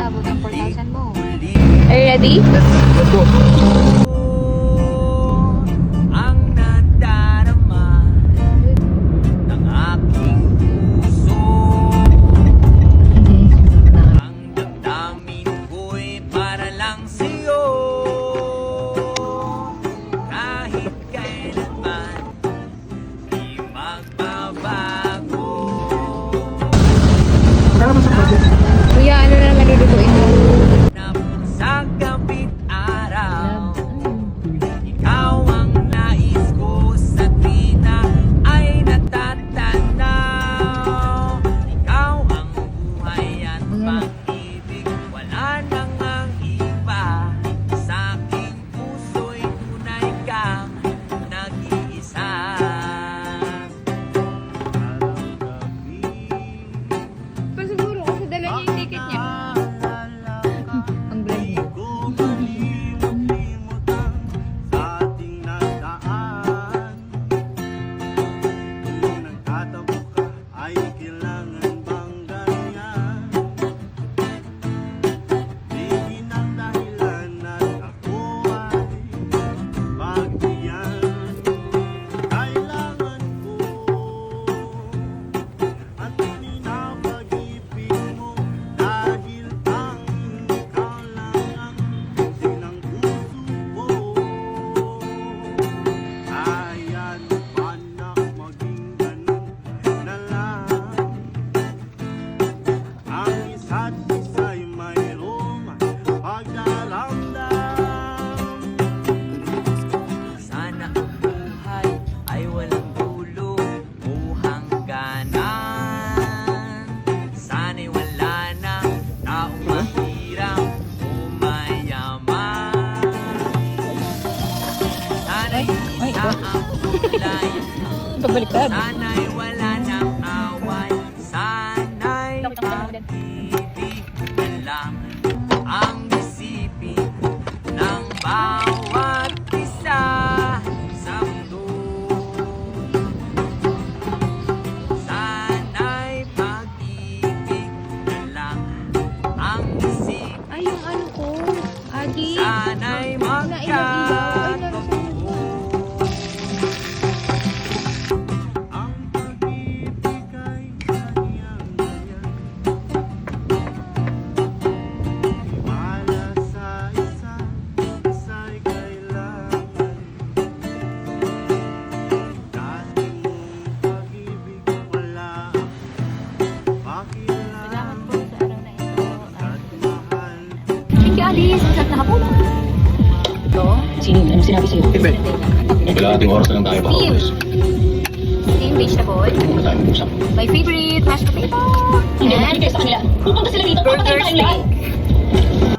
abot ng 4,000 mo. Are you ready? Ang nadarama ng aking puso, ang damdamin ko'y para lang sa'yo. Kahit kailanman di magbabago. Kuya, ano na naman lulutuin mo? Sa gabit araw, ikaw ang nais ko sa tuwina ay natatanaw. Ikaw ang buhay at pag-ibig, wala nang ang iba. Sa aking puso'y tunay kang nag-iisa. Pa siguro kasi dala niya yung ticket niya. Ang vlog niya. Sana ang buhay ay walang dulo o hangganan. Sana'y wala na taong mahirap o mayaman. Sana'y isa ang kulay, Pabaliktad. sana'y wala ng away, sana'y pag-ibig na lang ang isipin ng bawat isa sa mundo. Sana'y pag-ibig na lang ang isipin. Ay, yung ano ko. Agi. Sana'y magkatotoo. Ang pag-ibig ay kanyang-kanyang. Tiwala sa isa'y kailangan. Dati mong pag-ibig wala pakialam at mahal. Thank you, Alice. Ang sarap na hapon. Ito? Ano sinabi sa'yo? Kailangan oras na lang tayo para Steam. umalis. Steam vegetable. Muna tayo mag-usap. My favorite, mashed potato. Hindi, And makinig kayo sa kanila. Pupunta sila dito, papatayin tayong lahat.